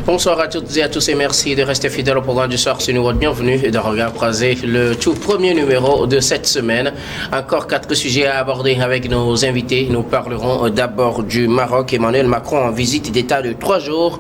Bonsoir à toutes et à tous et merci de rester fidèles au programme du soir. C'est nous bienvenue de Regard Croisé, le tout premier numéro de cette semaine. Encore 4 sujets à aborder avec nos invités. Nous parlerons d'abord du Maroc. Emmanuel Macron en visite d'État de 3 jours.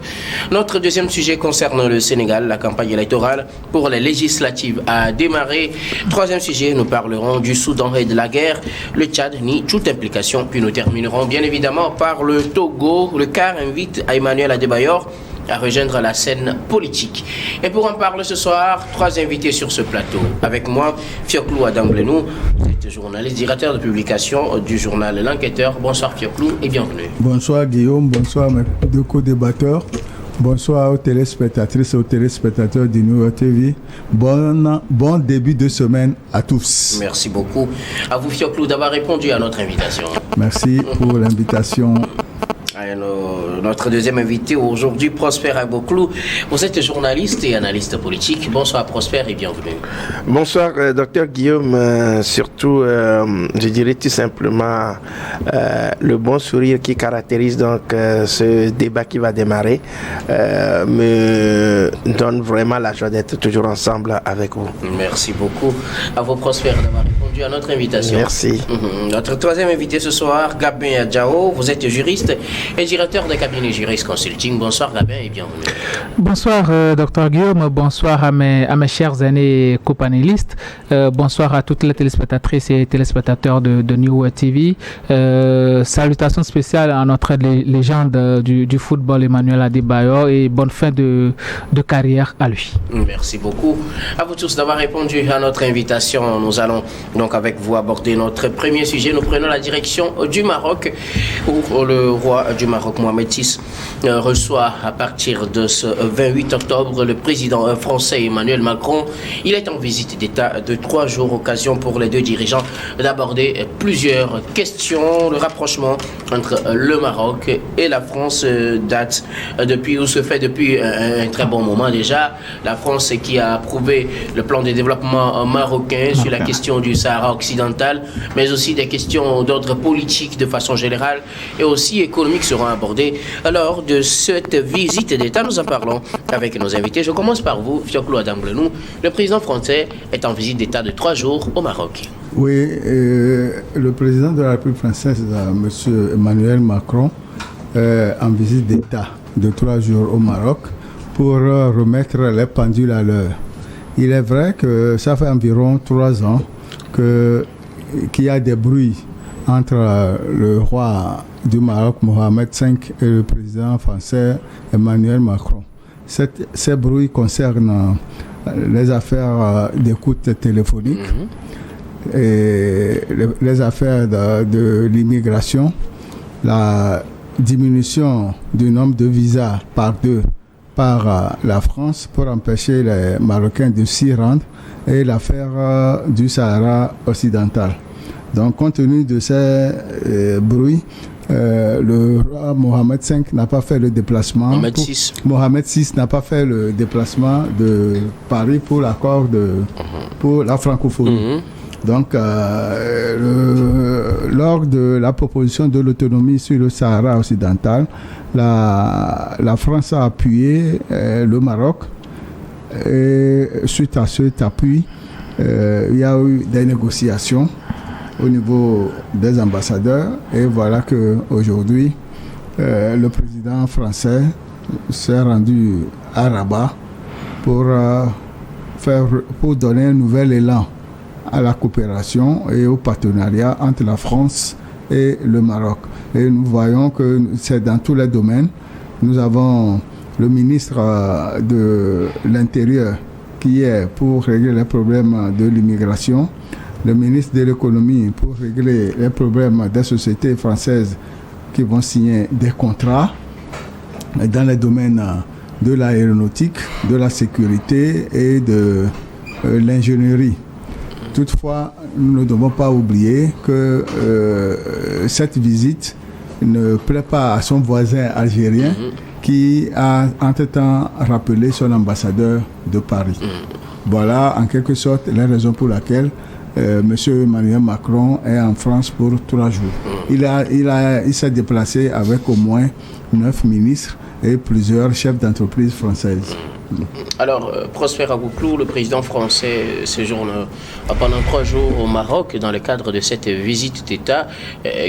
Notre deuxième sujet concerne le Sénégal. La campagne électorale pour les législatives a démarré. Troisième sujet, nous parlerons du Soudan et de la guerre. Le Tchad nie toute implication. Puis nous terminerons bien évidemment par le Togo. Le CAR invite à Emmanuel Adebayor à rejoindre la scène politique. Et pour en parler ce soir, 3 invités sur ce plateau. Avec moi, Fioclou Adamblenou, vous êtes journaliste, directeur de publication du journal L'Enquêteur. Bonsoir Fioclou et bienvenue. Bonsoir Guillaume, bonsoir mes deux co-débatteurs. Bonsoir aux téléspectatrices et aux téléspectateurs du Nouveau TV. Bon début de semaine à tous. Merci beaucoup. À vous Fioclou d'avoir répondu à notre invitation. Merci pour l'invitation. Notre deuxième invité aujourd'hui, Prosper Agboklou. Vous êtes journaliste et analyste politique. Bonsoir Prosper et bienvenue. Bonsoir docteur Guillaume. Surtout, je dirais tout simplement le bon sourire qui caractérise donc ce débat qui va démarrer me donne vraiment la joie d'être toujours ensemble avec vous. Merci beaucoup à vous Prosper d'avoir répondu à notre invitation. Merci. Notre troisième invité ce soir, Gabin Adjao. Vous êtes juriste et directeur de cabinet Juris Consulting. Bonsoir Gabin et bienvenue. Bonsoir Dr Guillaume, bonsoir à mes chers aînés copanélistes, bonsoir à toutes les téléspectatrices et téléspectateurs de New TV. Salutations spéciales à notre légende du football Emmanuel Adebayor et bonne fin de carrière à lui. Merci beaucoup à vous tous d'avoir répondu à notre invitation. Nous allons donc avec vous aborder notre premier sujet. Nous prenons la direction du Maroc où le roi du Maroc, Mohamed VI, reçoit à partir de ce 28 octobre le président français Emmanuel Macron. Il est en visite d'État de 3 jours, occasion pour les deux dirigeants d'aborder plusieurs questions. Le rapprochement entre le Maroc et la France date depuis un très bon moment déjà. La France qui a approuvé le plan de développement marocain sur la question du Sahara occidental, mais aussi des questions d'ordre politique de façon générale et aussi économique seront abordées lors de cette visite d'État. Nous en parlons avec nos invités. Je commence par vous, Fioclou Adamblenou. Le président français est en visite d'État de 3 jours au Maroc. Oui, le président de la République française, M. Emmanuel Macron, en visite d'État de 3 jours au Maroc pour remettre les pendules à l'heure. Il est vrai que ça fait environ 3 ans qu'il y a des bruits entre le roi du Maroc, Mohamed V, et le président français, Emmanuel Macron. Ces bruits concernent les affaires d'écoute téléphonique, et les affaires de l'immigration, la diminution du nombre de visas par 2 par la France pour empêcher les Marocains de s'y rendre, et l'affaire du Sahara occidental. Donc, compte tenu de ces bruits, le roi Mohamed V n'a pas fait le déplacement. Mohamed VI n'a pas fait le déplacement de Paris pour l'accord pour la francophonie. Donc, lors de la proposition de l'autonomie sur le Sahara occidental, la France a appuyé le Maroc. Et suite à cet appui, il y a eu des négociations au niveau des ambassadeurs, et voilà qu'aujourd'hui, le président français s'est rendu à Rabat pour donner un nouvel élan à la coopération et au partenariat entre la France et le Maroc. Et nous voyons que c'est dans tous les domaines. Nous avons le ministre de l'Intérieur qui est pour régler les problèmes de l'immigration, le ministre de l'économie pour régler les problèmes des sociétés françaises qui vont signer des contrats dans les domaines de l'aéronautique, de la sécurité et de l'ingénierie. Toutefois, nous ne devons pas oublier que cette visite ne plaît pas à son voisin algérien qui a entre-temps rappelé son ambassadeur de Paris. Voilà en quelque sorte les raisons pour lesquelles M. Emmanuel Macron est en France pour 3 jours. Il s'est déplacé avec au moins 9 ministres et plusieurs chefs d'entreprise françaises. Alors, Prosper Agouklou, le président français, séjourne pendant 3 jours au Maroc dans le cadre de cette visite d'État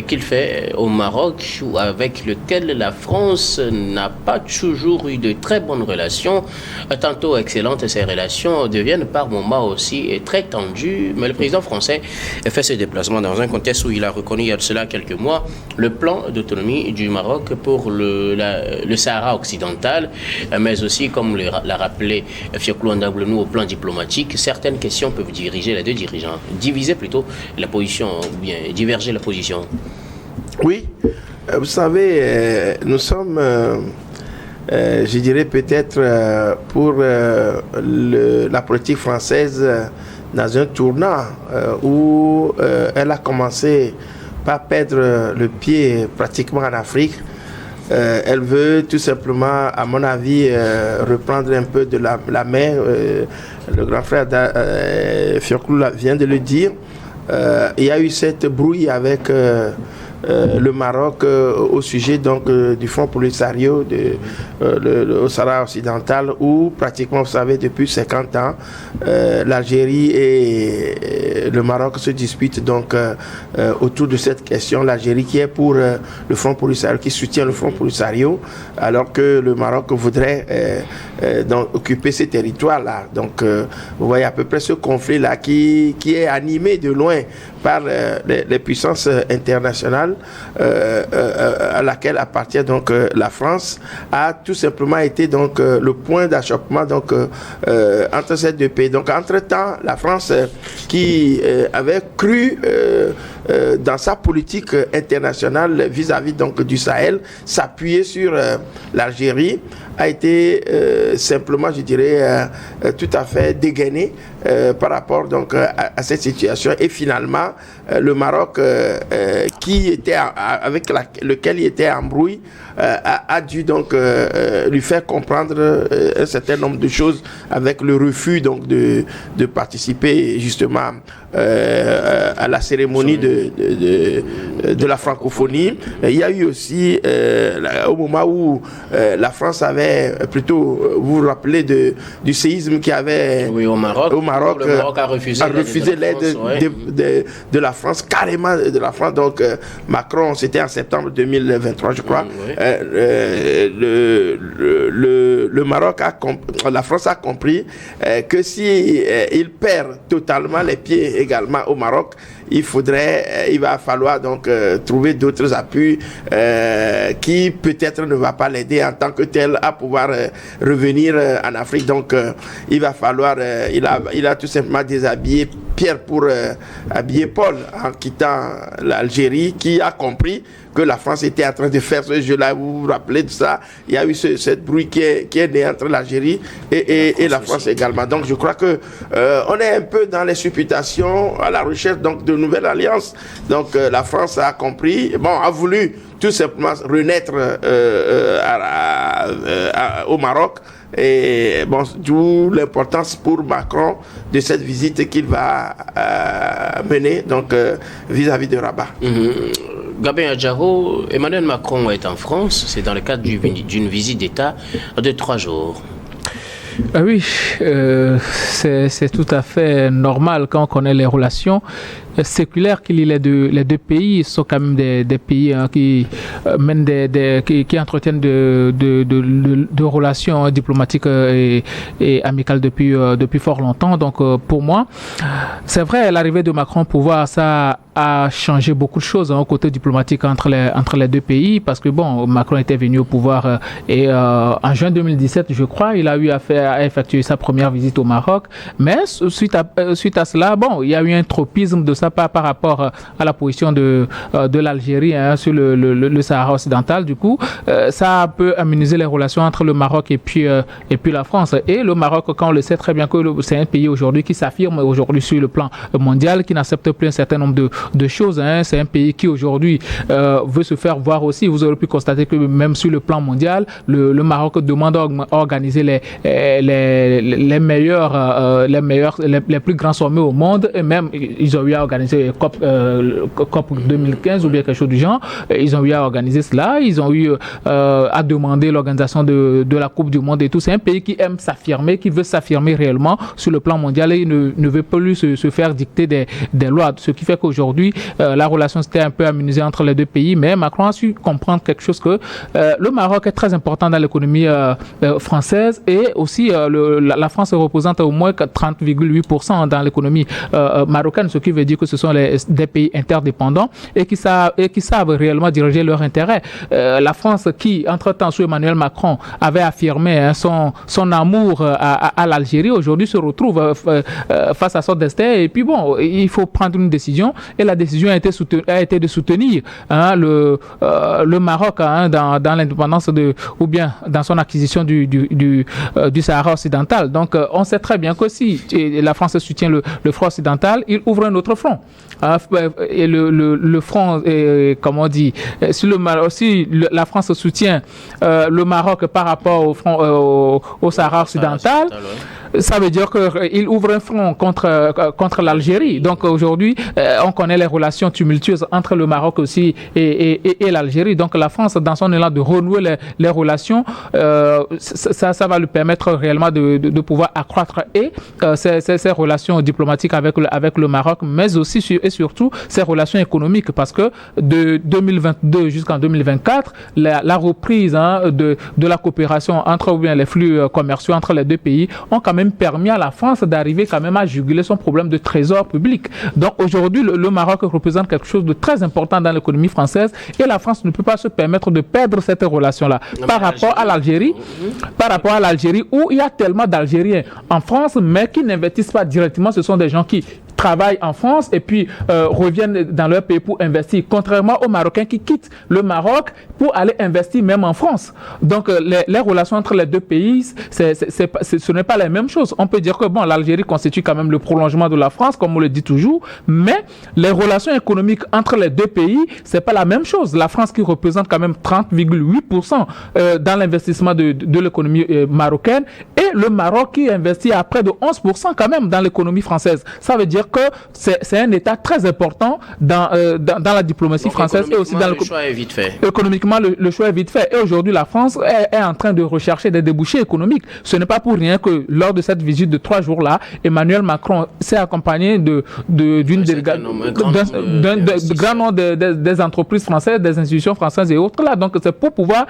qu'il fait au Maroc, avec lequel la France n'a pas toujours eu de très bonnes relations, tantôt excellentes. Ces relations deviennent par moments aussi très tendues, mais le président français fait ce déplacement dans un contexte où il a reconnu il y a de cela quelques mois le plan d'autonomie du Maroc pour le Sahara occidental, mais aussi, comme l'a rappelé Fioclou Ndablenou, au plan diplomatique, certaines questions peuvent diriger les deux dirigeants, diviser plutôt la position, ou bien diverger la position. Oui, vous savez, nous sommes, je dirais peut-être pour la politique française dans un tournant où elle a commencé par perdre le pied pratiquement en Afrique. Elle veut tout simplement, à mon avis, reprendre un peu de la main. Le grand frère Fioclou vient de le dire. Il y a eu cette brouille avec le Maroc au sujet donc du Fonds Polisario au Sahara occidental, où pratiquement, vous savez, depuis 50 ans, l'Algérie et le Maroc se disputent donc autour de cette question. L'Algérie qui est pour le Fonds Polisario, qui soutient le Fonds Polisario, alors que le Maroc voudrait donc occuper ces territoires-là. Donc, vous voyez à peu près ce conflit-là qui est animé de loin par les puissances internationales à laquelle appartient donc la France, a tout simplement été donc le point d'achoppement donc entre ces deux pays. Donc entre-temps, la France qui avait cru dans sa politique internationale vis-à-vis donc du Sahel, s'appuyer sur l'Algérie, a été simplement, je dirais, tout à fait dégainé par rapport donc à cette situation. Et finalement, le Maroc, qui était avec lequel il était en brouille, a dû donc lui faire comprendre un certain nombre de choses, avec le refus donc de participer justement à la cérémonie de la francophonie. Il y a eu aussi au moment où la France avait plutôt, vous vous rappelez du séisme qui avait au Maroc. Le Maroc a refusé l'aide de la France, carrément de la France. Donc Macron, c'était en septembre 2023, je crois. Oui. Le Maroc la France a compris que si il perd totalement les pieds également au Maroc, il va falloir donc trouver d'autres appuis qui peut-être ne va pas l'aider en tant que tel à pouvoir revenir en Afrique. Donc il va falloir, il a tout simplement déshabillé Pierre pour habiller Paul en quittant l'Algérie, qui a compris que la France était en train de faire ce jeu-là. Vous vous rappelez de ça? Il y a eu cette bruit qui est né entre l'Algérie et la France également. Donc je crois que on est un peu dans les supputations, à la recherche donc de nouvelles alliances. Donc la France a compris, a voulu tout simplement renaître au Maroc. Et d'où l'importance pour Macron de cette visite qu'il va mener donc vis-à-vis de Rabat. Gabin Adjaro, Emmanuel Macron est en France, c'est dans le cadre d'une visite d'État de 3 jours. Oui, c'est tout à fait normal quand on connaît les relations séculaires qu'il y a les deux pays. Sont quand même des pays qui mènent qui entretiennent de relations diplomatiques et amicales depuis fort longtemps. Donc pour moi, c'est vrai, l'arrivée de Macron au pouvoir, ça a changé beaucoup de choses au côté diplomatique entre les deux pays, parce que Macron était venu au pouvoir et en juin 2017, je crois, il a eu à effectuer sa première visite au Maroc. Mais suite à cela, il y a eu un tropisme de sa part par rapport à la position de l'Algérie sur le Sahara occidental. Du coup, ça a un peu aménagé les relations entre le Maroc et puis la France. Et le Maroc, quand on le sait très bien que c'est un pays aujourd'hui qui s'affirme aujourd'hui sur le plan mondial, qui n'accepte plus un certain nombre de choses. C'est un pays qui aujourd'hui veut se faire voir aussi. Vous aurez pu constater que même sur le plan mondial, le Maroc demande à organiser les meilleurs, les plus grands sommets au monde, et même ils ont eu à organiser COP 2015 ou bien quelque chose du genre. Ils ont eu à organiser cela. Ils ont eu à demander l'organisation de la Coupe du Monde et tout. C'est un pays qui aime s'affirmer, qui veut s'affirmer réellement sur le plan mondial et il ne veut plus se faire dicter des lois. Ce qui fait qu'aujourd'hui, la relation s'était un peu aménagée entre les deux pays. Mais Macron a su comprendre quelque chose que le Maroc est très important dans l'économie française et aussi la France représente au moins 30,8% dans l'économie marocaine, ce qui veut dire que ce sont des pays interdépendants et qui savent réellement diriger leurs intérêts. La France qui, entre-temps, sous Emmanuel Macron, avait affirmé son amour à l'Algérie, aujourd'hui se retrouve face à son destin. Et puis bon, il faut prendre une décision et la décision a été de soutenir le Maroc dans l'indépendance ou bien dans son acquisition du Sahara occidental. Donc on sait très bien que si la France soutient le front occidental, il ouvre un autre front. Et le front, comment on dit, si la France soutient le Maroc par rapport au Sahara occidental, ça veut dire qu'il ouvre un front contre l'Algérie. Donc aujourd'hui, on connaît les relations tumultueuses entre le Maroc aussi et l'Algérie. Donc la France, dans son élan de renouer les relations, ça va lui permettre réellement de pouvoir accroître ses relations diplomatiques avec le Maroc, mais aussi et surtout ses relations économiques, parce que de 2022 jusqu'en 2024, la reprise de la coopération entre les flux commerciaux entre les deux pays ont quand même permis à la France d'arriver quand même à juguler son problème de trésor public. Donc aujourd'hui, le Maroc représente quelque chose de très important dans l'économie française et la France ne peut pas se permettre de perdre cette relation-là par rapport à l'Algérie, où il y a tellement d'Algériens en France, mais qui n'investissent pas directement. Ce sont des gens qui travaillent en France et puis reviennent dans leur pays pour investir, contrairement aux Marocains qui quittent le Maroc pour aller investir même en France. Donc les relations entre les deux pays, ce n'est pas la même chose. On peut dire que bon, l'Algérie constitue quand même le prolongement de la France, comme on le dit toujours, mais les relations économiques entre les deux pays, c'est pas la même chose. La France qui représente quand même 30,8% dans l'investissement de l'économie marocaine et le Maroc qui investit à près de 11% quand même dans l'économie française. Ça veut dire que c'est un État très important dans la diplomatie française et aussi dans le choix est vite fait. Économiquement, le choix est vite fait. Et aujourd'hui, la France est en train de rechercher des débouchés économiques. Ce n'est pas pour rien que lors de cette visite de 3 jours-là, Emmanuel Macron s'est accompagné d'un grand nombre des entreprises françaises, des institutions françaises et autres là. Donc, c'est pour pouvoir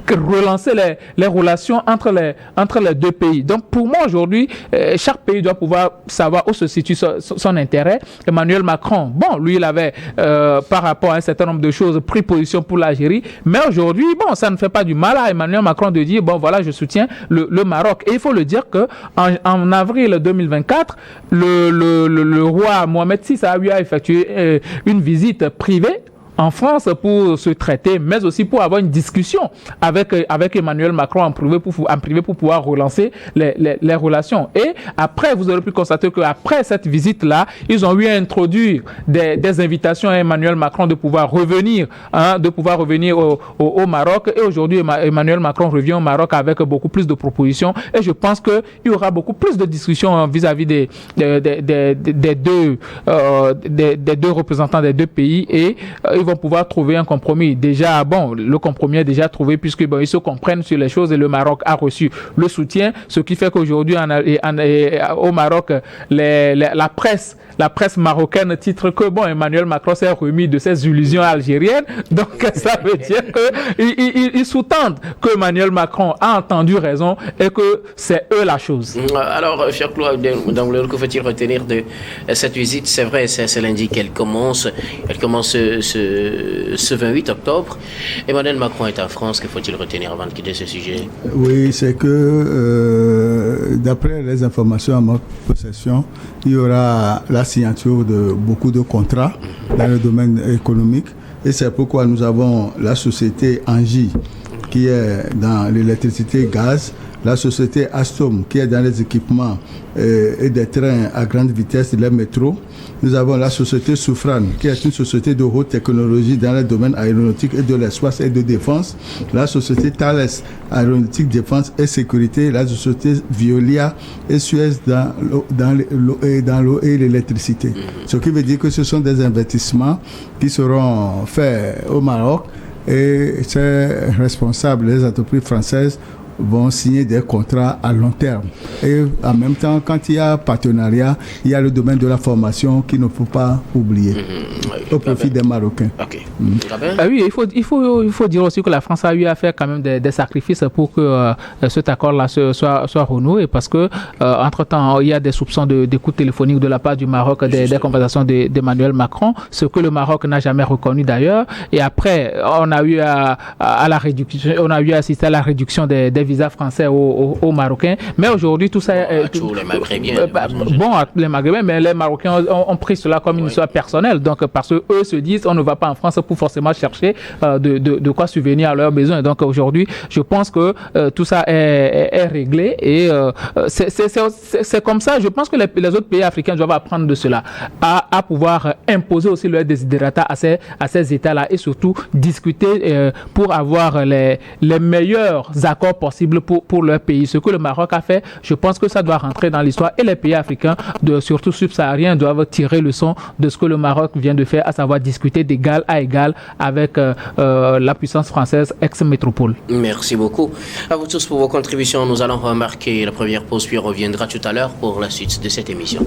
relancer les relations entre les deux pays. Donc pour moi aujourd'hui, chaque pays doit pouvoir savoir où se situe son intérêt. Emmanuel Macron, bon, lui il avait par rapport à un certain nombre de choses pris position pour l'Algérie, mais aujourd'hui, bon, ça ne fait pas du mal à Emmanuel Macron de dire bon voilà, je soutiens le Maroc. Et il faut le dire que en avril 2024, le roi Mohamed VI a eu à effectuer une visite privée en France pour se traiter, mais aussi pour avoir une discussion avec Emmanuel Macron en privé pour pouvoir relancer les relations. Et après, vous aurez pu constater qu'après cette visite-là, ils ont eu à introduire des invitations à Emmanuel Macron de pouvoir revenir au Maroc. Et aujourd'hui, Emmanuel Macron revient au Maroc avec beaucoup plus de propositions. Et je pense qu'il y aura beaucoup plus de discussions vis-à-vis des deux représentants des deux pays et ils vont pouvoir trouver un compromis. Déjà, bon, le compromis est déjà trouvé puisque bon, ils se comprennent sur les choses et le Maroc a reçu le soutien, ce qui fait qu'aujourd'hui au Maroc, la presse marocaine titre que bon, Emmanuel Macron s'est remis de ses illusions algériennes. Donc ça veut dire qu'ils sous-tendent que Emmanuel Macron a entendu raison et que c'est eux la chose. Alors, cher Claude, que faut-il retenir de cette visite? C'est vrai, c'est lundi qu'elle commence. Elle commence ce 28 octobre. Emmanuel Macron est en France. Que faut-il retenir avant de quitter ce sujet? Oui, c'est que d'après les informations à ma possession, il y aura la signature de beaucoup de contrats dans le domaine économique. Et c'est pourquoi nous avons la société Engie qui est dans l'électricité gaz la société Alstom qui est dans les équipements et des trains à grande vitesse, les métros. Nous avons la société Soufran qui est une société de haute technologie dans le domaine aéronautique et de l'espace et de défense. La société Thales, aéronautique, défense et sécurité. La société Veolia et Suez dans l'eau et l'électricité. Ce qui veut dire que ce sont des investissements qui seront faits au Maroc et ces responsables, les entreprises françaises, vont signer des contrats à long terme. Et en même temps, quand il y a partenariat, il y a le domaine de la formation qu'il ne faut pas oublier au profit des Marocains. Okay. Oui, il faut dire aussi que la France a eu à faire quand même des sacrifices pour que cet accord-là soit renoué, parce que entre-temps, il y a des soupçons d'écoute téléphonique de la part du Maroc, des conversations d'Emmanuel Macron, ce que le Maroc n'a jamais reconnu d'ailleurs. Et après, on a eu à assister à la réduction des visas français aux Marocains. Mais aujourd'hui, tout ça... les Maghrébins. Les Maghrébins, mais les Marocains ont pris cela comme une histoire personnelle. Donc, parce qu'eux se disent, on ne va pas en France pour forcément chercher de quoi subvenir à leurs besoins. Donc, aujourd'hui, je pense que tout ça est réglé. Et c'est comme ça. Je pense que les autres pays africains doivent apprendre de cela, à pouvoir imposer aussi leur desiderata à ces États-là et surtout discuter pour avoir les meilleurs accords possibles pour leur pays. Ce que le Maroc a fait, je pense que ça doit rentrer dans l'histoire et les pays africains, surtout subsahariens, doivent tirer leçon de ce que le Maroc vient de faire, à savoir discuter d'égal à égal avec la puissance française ex-métropole. Merci beaucoup à vous tous pour vos contributions. Nous allons remarquer la première pause puis on reviendra tout à l'heure pour la suite de cette émission.